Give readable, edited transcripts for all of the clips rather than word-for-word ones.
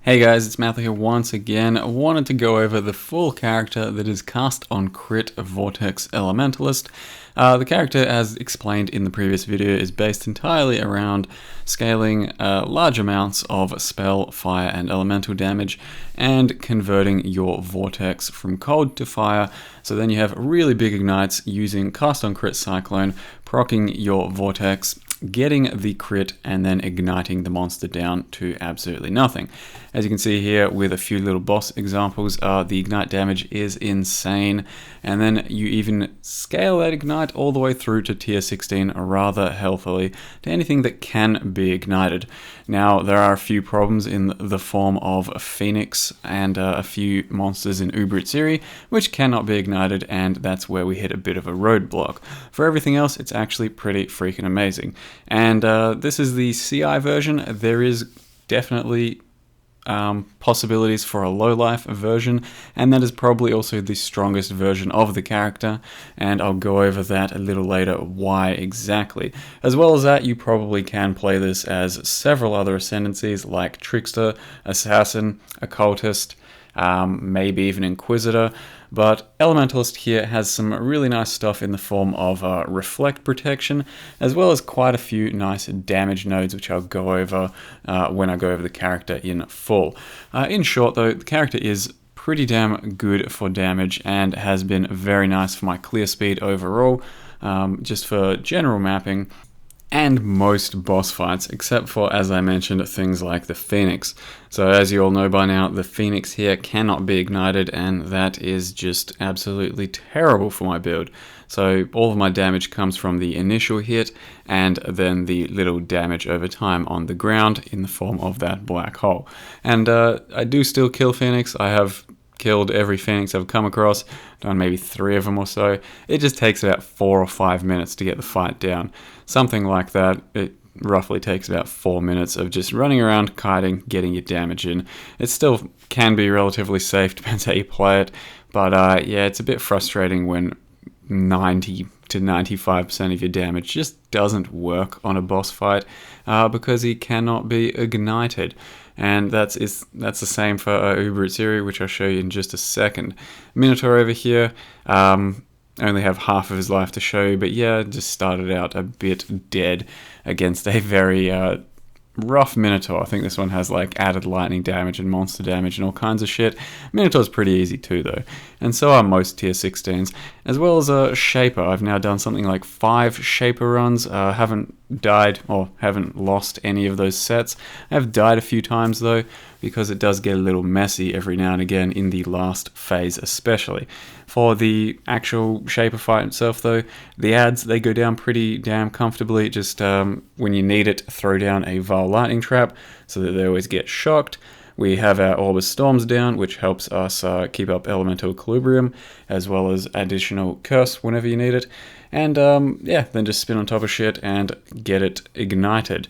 Hey guys, it's Matthew here once again. I wanted to go over the full character that is cast on crit Vortex Elementalist. The character, as explained in the previous video, is based entirely around scaling large amounts of spell, fire, and elemental damage and converting your Vortex from cold to fire. So then you have really big ignites using cast on crit Cyclone, proccing your Vortex, getting the crit, and then igniting the monster down to absolutely nothing. As you can see here with a few little boss examples, the ignite damage is insane, and then you even scale that ignite all the way through to tier 16 rather healthily to anything that can be ignited. Now there are a few problems in the form of a Phoenix and a few monsters in Uber which cannot be ignited, and that's where we hit a bit of a roadblock. For everything else, it's actually pretty freaking amazing. And this is the CI version. There is definitely possibilities for a low life version, and that is probably also the strongest version of the character, and I'll go over that a little later why exactly. As well as that, you probably can play this as several other Ascendancies like Trickster, Assassin, Occultist, maybe even Inquisitor, but Elementalist here has some really nice stuff in the form of reflect protection, as well as quite a few nice damage nodes, which I'll go over when I go over the character in full. In short though, the character is pretty damn good for damage and has been very nice for my clear speed overall, just for general mapping, and most boss fights, except for, as I mentioned, things like the Phoenix. So as you all know by now, the Phoenix here cannot be ignited, and that is just absolutely terrible for my build. So all of my damage comes from the initial hit, and then the little damage over time on the ground in the form of that black hole. And I do still kill Phoenix. I have killed every Phoenix I've come across, done maybe 3 of them or so. It just takes about 4 or 5 minutes to get the fight down. Something like that. It roughly takes about 4 minutes of just running around, kiting, getting your damage in. It still can be relatively safe, depends how you play it, but yeah, it's a bit frustrating when 90 to 95% of your damage just doesn't work on a boss fight because he cannot be ignited. And that's the same for Uber, which I'll show you in just a second. Minotaur over here, only have half of his life to show you, but yeah, just started out a bit dead against a very rough Minotaur. I think this one has like added lightning damage and monster damage and all kinds of shit. Minotaur's pretty easy too though, and so are most tier 16s, as well as a Shaper. I've now done something like 5 Shaper runs, haven't died or haven't lost any of those sets. I've died a few times though, because it does get a little messy every now and again in the last phase especially. For the actual Shaper fight itself though, the adds, they go down pretty damn comfortably. Just when you need it, throw down a Vile Lightning Trap so that they always get shocked. We have our Orb of Storms down, which helps us keep up elemental equilibrium, as well as additional curse whenever you need it. And yeah, then just spin on top of shit and get it ignited.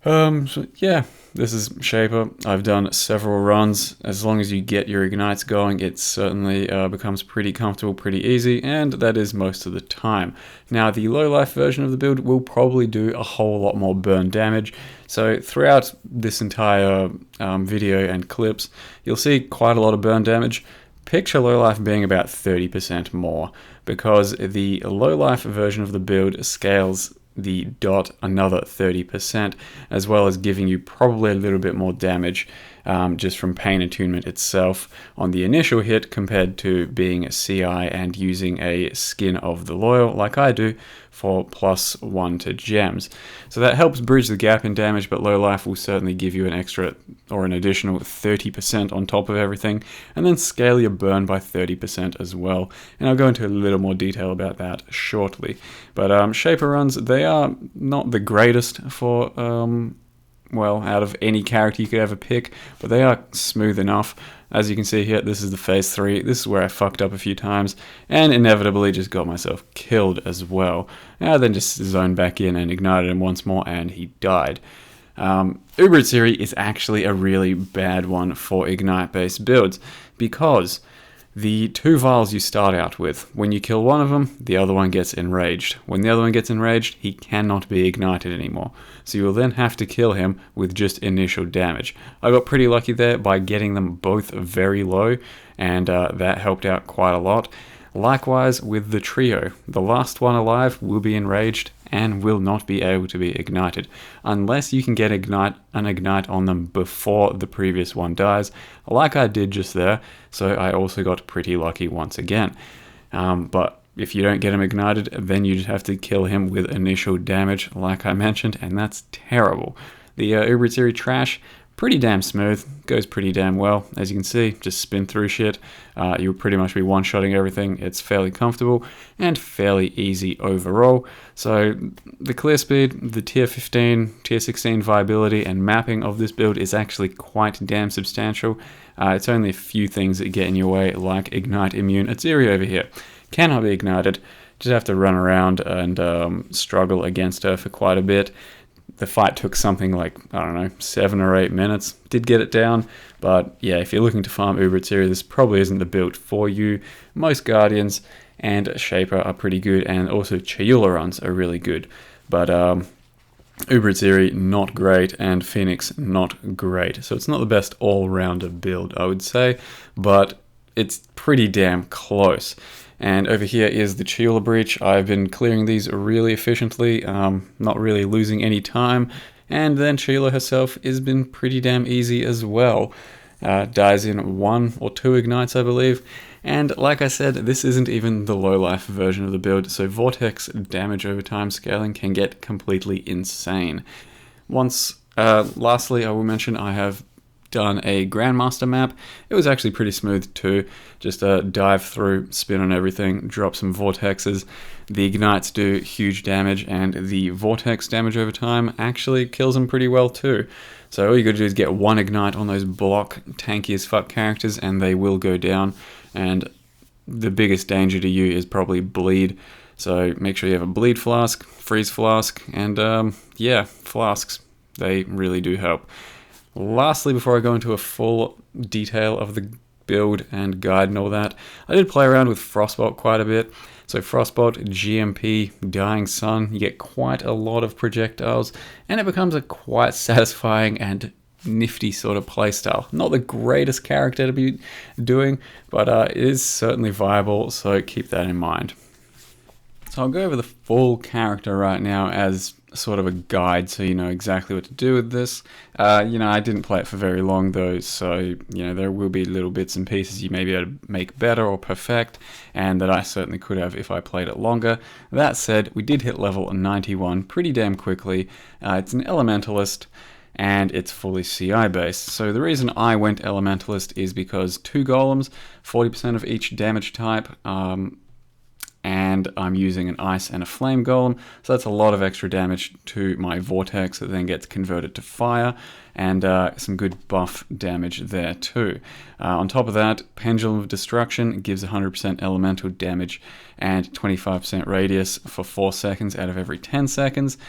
So yeah, this is Shaper. I've done several runs. As long as you get your ignites going, it certainly becomes pretty comfortable, pretty easy, and that is most of the time. Now, the low life version of the build will probably do a whole lot more burn damage. So throughout this entire video and clips, you'll see quite a lot of burn damage. Picture low life being about 30% more, because the low life version of the build scales the dot another 30%, as well as giving you probably a little bit more damage just from pain attunement itself on the initial hit, compared to being a CI and using a Skin of the Loyal like I do for +1 to gems. So that helps bridge the gap in damage, but low life will certainly give you an extra or an additional 30% on top of everything, and then scale your burn by 30% as well. And I'll go into a little more detail about that shortly. But Shaper runs, they are not the greatest for well, out of any character you could ever pick, but they are smooth enough. As you can see here, this is the phase 3. This is where I fucked up a few times, and inevitably just got myself killed as well. And then just zoned back in and ignited him once more, and he died. Uber is actually a really bad one for Ignite-based builds, because The 2 vials you start out with, when you kill one of them, the other one gets enraged. When the other one gets enraged, he cannot be ignited anymore. So you will then have to kill him with just initial damage. I got pretty lucky there by getting them both very low, and that helped out quite a lot. Likewise with the trio, the last one alive will be enraged and will not be able to be ignited, unless you can get an ignite on them before the previous one dies, like I did just there, so I also got pretty lucky once again. But if you don't get him ignited, then you just have to kill him with initial damage, like I mentioned, and that's terrible. The Uber trash, pretty damn smooth, goes pretty damn well. As you can see, just spin through shit. You'll pretty much be one-shotting everything. It's fairly comfortable and fairly easy overall. So the clear speed, the tier 15, tier 16 viability and mapping of this build is actually quite damn substantial. It's only a few things that get in your way, like Ignite Immune. Atziri over here cannot be ignited. Just have to run around and struggle against her for quite a bit. The fight took something like, I don't know, 7 or 8 minutes. Did get it down, but yeah, if you're looking to farm Uber Atziri, this probably isn't the build for you. Most Guardians and Shaper are pretty good, and also Chayula runs are really good. But Uber Atziri, not great, and Phoenix, not great. So it's not the best all-rounder build, I would say, but it's pretty damn close. And over here is the Chayula Breach. I've been clearing these really efficiently, not really losing any time. And then Chayula herself has been pretty damn easy as well. Dies in 1 or 2 ignites, I believe. And like I said, this isn't even the low life version of the build, so Vortex damage over time scaling can get completely insane. Lastly, I will mention I have done a Grandmaster map. It was actually pretty smooth too. Just dive through, spin on everything, drop some vortexes. The ignites do huge damage, and the vortex damage over time actually kills them pretty well too. So all you gotta do is get 1 ignite on those block tanky as fuck characters and they will go down. And the biggest danger to you is probably bleed. So make sure you have a bleed flask, freeze flask, and yeah, flasks. They really do help. Lastly, before I go into a full detail of the build and guide and all that, I did play around with Frostbolt quite a bit. So Frostbolt, GMP, Dying Sun, you get quite a lot of projectiles, and it becomes a quite satisfying and nifty sort of playstyle. Not the greatest character to be doing, but it is certainly viable, so keep that in mind. So I'll go over the full character right now as sort of a guide, so you know exactly what to do with this. I didn't play it for very long though, so there will be little bits and pieces you may be able to make better or perfect, and that I certainly could have if I played it longer. That said, we did hit level 91 pretty damn quickly. It's an Elementalist, and it's fully CI based. So the reason I went Elementalist is because 2 golems, 40% of each damage type, and I'm using an ice and a flame golem, so that's a lot of extra damage to my vortex that then gets converted to fire, and some good buff damage there too. On top of that, Pendulum of Destruction gives 100% elemental damage and 25% radius for 4 seconds out of every 10 seconds.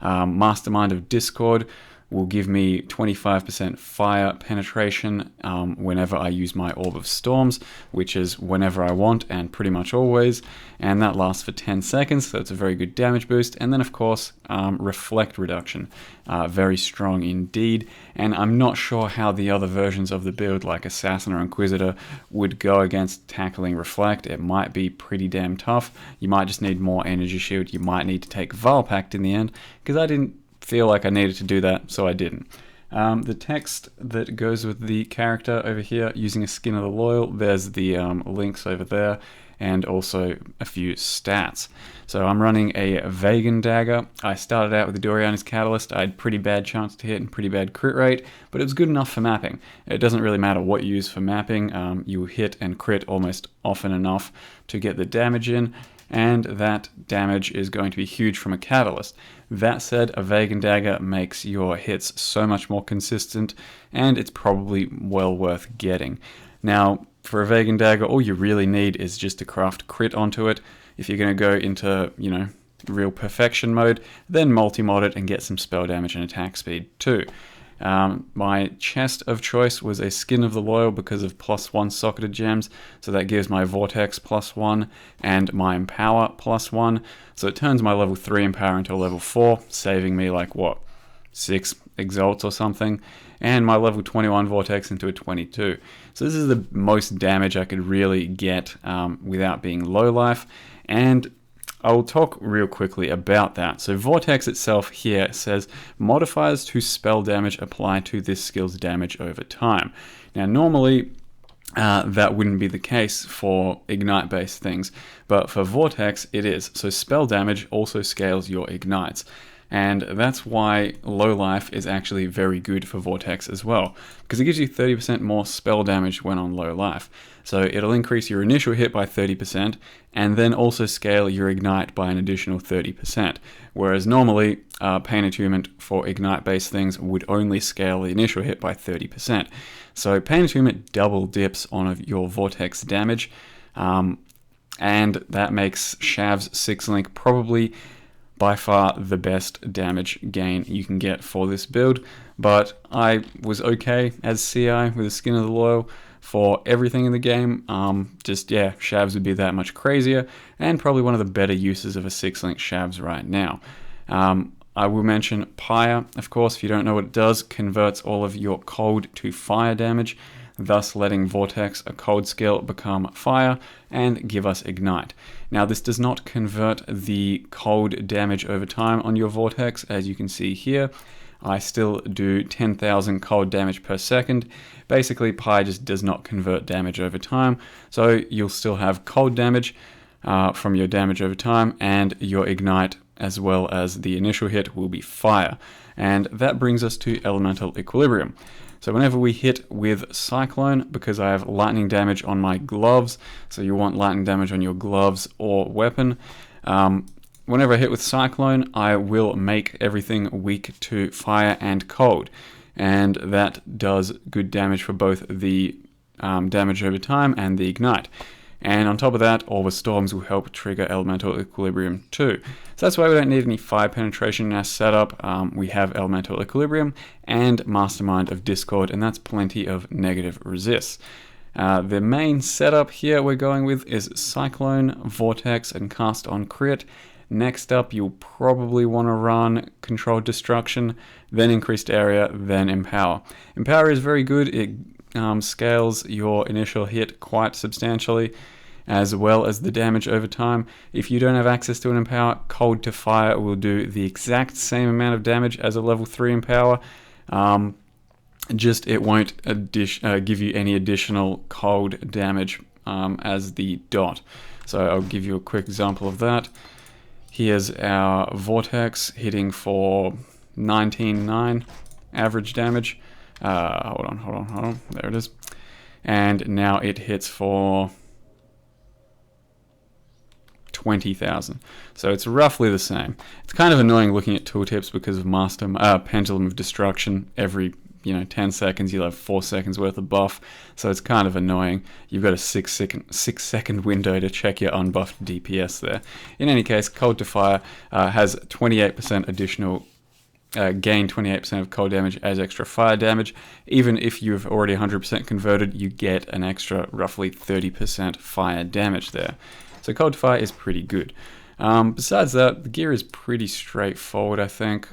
Mastermind of Discord will give me 25% fire penetration whenever I use my Orb of Storms, which is whenever I want and pretty much always, and that lasts for 10 seconds, so it's a very good damage boost. And then of course, Reflect Reduction, very strong indeed, and I'm not sure how the other versions of the build like Assassin or Inquisitor would go against tackling Reflect. It might be pretty damn tough. You might just need more Energy Shield, you might need to take Vile Pact in the end, because I didn't feel like I needed to do that, so I didn't. The text that goes with the character over here, using a Skin of the Loyal, there's the links over there, and also a few stats. So I'm running a Vegan Dagger. I started out with the Doriani's Catalyst. I had pretty bad chance to hit and pretty bad crit rate, but it was good enough for mapping. It doesn't really matter what you use for mapping. You hit and crit almost often enough to get the damage in, and that damage is going to be huge from a Catalyst. That said, a Vegan Dagger makes your hits so much more consistent, and it's probably well worth getting. Now, for a Vegan Dagger, all you really need is just to craft crit onto it. If you're going to go into, real perfection mode, then multi-mod it and get some spell damage and attack speed too. My chest of choice was a Skin of the Loyal because of +1 socketed gems, so that gives my Vortex +1 and my Empower +1, so it turns my level 3 Empower into a level 4, saving me like, what, 6 exalts or something, and my level 21 Vortex into a 22. So this is the most damage I could really get without being low life, and I'll talk real quickly about that. So Vortex itself here says modifiers to spell damage apply to this skill's damage over time. Now normally that wouldn't be the case for Ignite based things, but for Vortex it is. So spell damage also scales your Ignites. And that's why low life is actually very good for Vortex as well, because it gives you 30% more spell damage when on low life. So it'll increase your initial hit by 30% and then also scale your Ignite by an additional 30%. Whereas normally, Pain Attunement for Ignite based things would only scale the initial hit by 30%. So Pain Attunement double dips on your Vortex damage, and that makes Shav's 6-link probably by far the best damage gain you can get for this build, but I was okay as CI with a Skin of the Loyal for everything in the game. Shavs would be that much crazier, and probably one of the better uses of a 6-link Shavs right now. I will mention Pyre, of course, if you don't know what it does, converts all of your cold to fire damage, thus letting Vortex, a cold skill, become fire and give us Ignite. Now this does not convert the cold damage over time on your Vortex, as you can see here. I still do 10,000 cold damage per second. Basically, Pi just does not convert damage over time, so you'll still have cold damage from your damage over time, and your Ignite as well as the initial hit will be fire. And that brings us to Elemental Equilibrium. So whenever we hit with Cyclone, because I have lightning damage on my gloves, so you want lightning damage on your gloves or weapon, whenever I hit with Cyclone, I will make everything weak to fire and cold. And that does good damage for both the damage over time and the Ignite. And on top of that, Orb of Storms will help trigger Elemental Equilibrium too. So that's why we don't need any fire penetration in our setup. We have Elemental Equilibrium and Mastermind of Discord, and that's plenty of negative resists. The main setup here we're going with is Cyclone, Vortex, and Cast on Crit. Next up, you'll probably want to run Controlled Destruction, then Increased Area, then Empower. Empower is very good. It scales your initial hit quite substantially, as well as the damage over time. If you don't have access to an Empower, Cold to Fire will do the exact same amount of damage as a level 3 Empower, just it won't give you any additional cold damage as the dot. So I'll give you a quick example of that. Here's our Vortex hitting for 19.9 average damage. Hold on. There it is. And now it hits for 20,000. So it's roughly the same. It's kind of annoying looking at tooltips because of Pendulum of Destruction. Every 10 seconds you'll have 4 seconds worth of buff. So it's kind of annoying. You've got a 6 second window to check your unbuffed DPS there. In any case, Cold to Fire has 28% additional gain 28% of cold damage as extra fire damage. Even if you've already 100% converted, you get an extra roughly 30% fire damage there. So Cold to Fire is pretty good. Besides that, the gear is pretty straightforward, I think.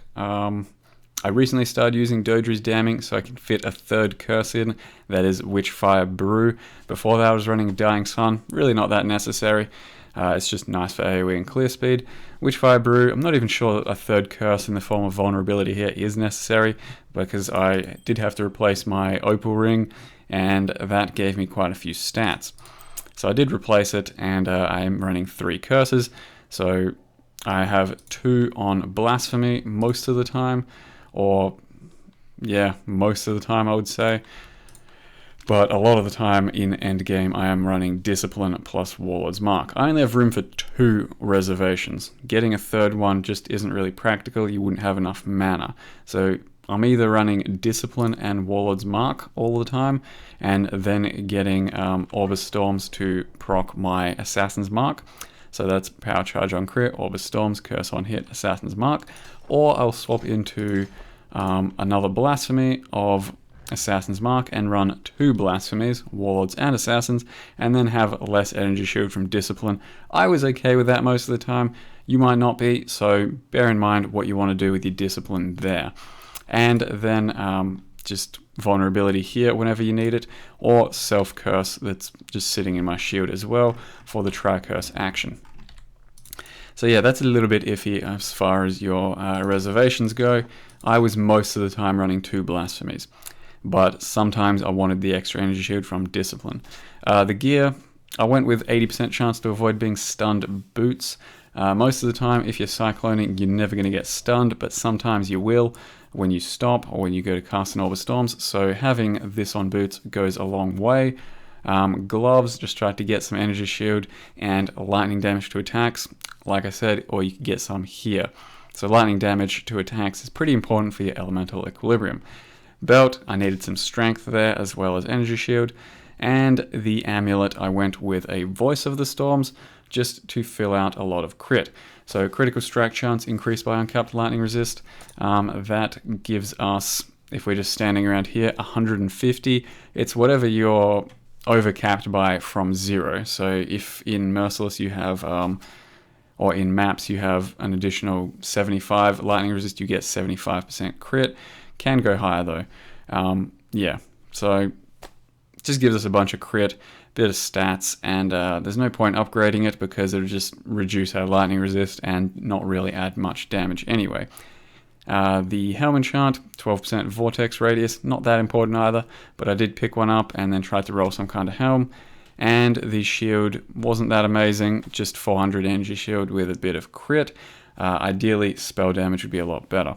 I recently started using Dodri's Damning so I can fit a third curse in, that is Witchfire Brew. Before that I was running Dying Sun, really not that necessary. It's just nice for AoE and clear speed. Witchfire Brew, I'm not even sure a third curse in the form of vulnerability here is necessary, because I did have to replace my Opal Ring, and that gave me quite a few stats. So I did replace it, and I am running 3 curses. So I have 2 on Blasphemy most of the time, most of the time I would say. But a lot of the time in Endgame, I am running Discipline plus Warlord's Mark. I only have room for 2 reservations. Getting a third one just isn't really practical. You wouldn't have enough mana. So I'm either running Discipline and Warlord's Mark all the time, and then getting Orb of Storms to proc my Assassin's Mark. So that's Power Charge on Crit, Orb of Storms, Curse on Hit, Assassin's Mark. Or I'll swap into another Blasphemy of Assassin's Mark and run 2 Blasphemies, Warlords and Assassins, and then have less energy shield from Discipline. I was okay with that most of the time. You might not be, so bear in mind what you want to do with your Discipline there. And then just vulnerability here whenever you need it, or self-curse that's just sitting in my shield as well for the tri-curse action. So yeah, that's a little bit iffy as far as your reservations go. I was most of the time running 2 Blasphemies, but sometimes I wanted the extra energy shield from Discipline. The gear, I went with 80% chance to avoid being stunned boots. Most of the time, if you're cycloning, you're never going to get stunned, but sometimes you will when you stop or when you go to cast an Orb of Storms, so having this on boots goes a long way. Gloves, just try to get some energy shield and lightning damage to attacks, like I said, or you can get some here. So lightning damage to attacks is pretty important for your elemental equilibrium. Belt, I needed some strength there as well as energy shield. And the amulet, I went with a Voice of the Storms just to fill out a lot of crit. So critical strike chance increased by uncapped lightning resist. That gives us, if we're just standing around here, 150. It's whatever you're overcapped by from 0. So if in Merciless you have, or in maps you have an additional 75 lightning resist, you get 75% crit. Can go higher though. Yeah, so just gives us a bunch of crit, bit of stats, and there's no point upgrading it because it'll just reduce our lightning resist and not really add much damage anyway. The helm enchant, 12% vortex radius, not that important either, but I did pick one up and then tried to roll some kind of helm. And the shield wasn't that amazing, just 400 energy shield with a bit of crit. Ideally, spell damage would be a lot better.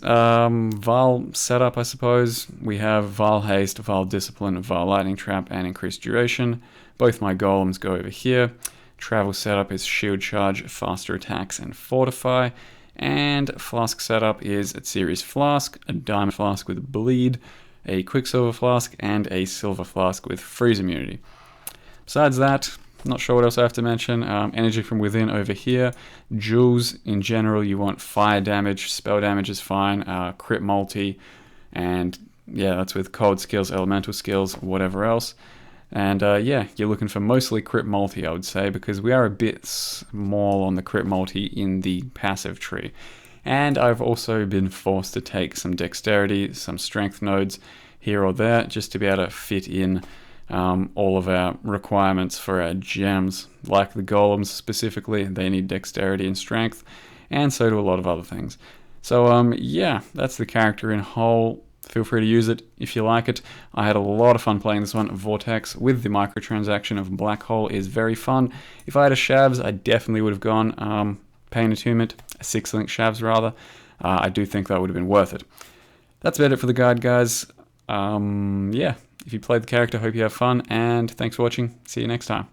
Val setup, I suppose. We have Val Haste, Val Discipline, Val Lightning Trap, and Increased Duration. Both my golems go over here. Travel setup is Shield Charge, Faster Attacks, and Fortify. And Flask setup is a Series Flask, a Diamond Flask with Bleed, a Quicksilver Flask, and a Silver Flask with Freeze Immunity. Besides that, not sure what else I have to mention. Energy from within over here. Jewels, in general, you want fire damage. Spell damage is fine. Crit multi. And yeah, that's with cold skills, elemental skills, whatever else. And yeah, you're looking for mostly crit multi, I would say, because we are a bit small on the crit multi in the passive tree. And I've also been forced to take some dexterity, some strength nodes here or there, just to be able to fit in all of our requirements for our gems. Like the golems specifically, they need dexterity and strength, and so do a lot of other things. So yeah, that's the character in whole. Feel free to use it if you like it. I had a lot of fun playing this one. Vortex with the microtransaction of Black Hole is very fun. If I had a Shavs, I definitely would have gone Pain Attunement, a 6-link Shavs rather. I do think that would have been worth it. That's about it for the guide, guys. Yeah, if you played the character, hope you have fun, and thanks for watching. See you next time.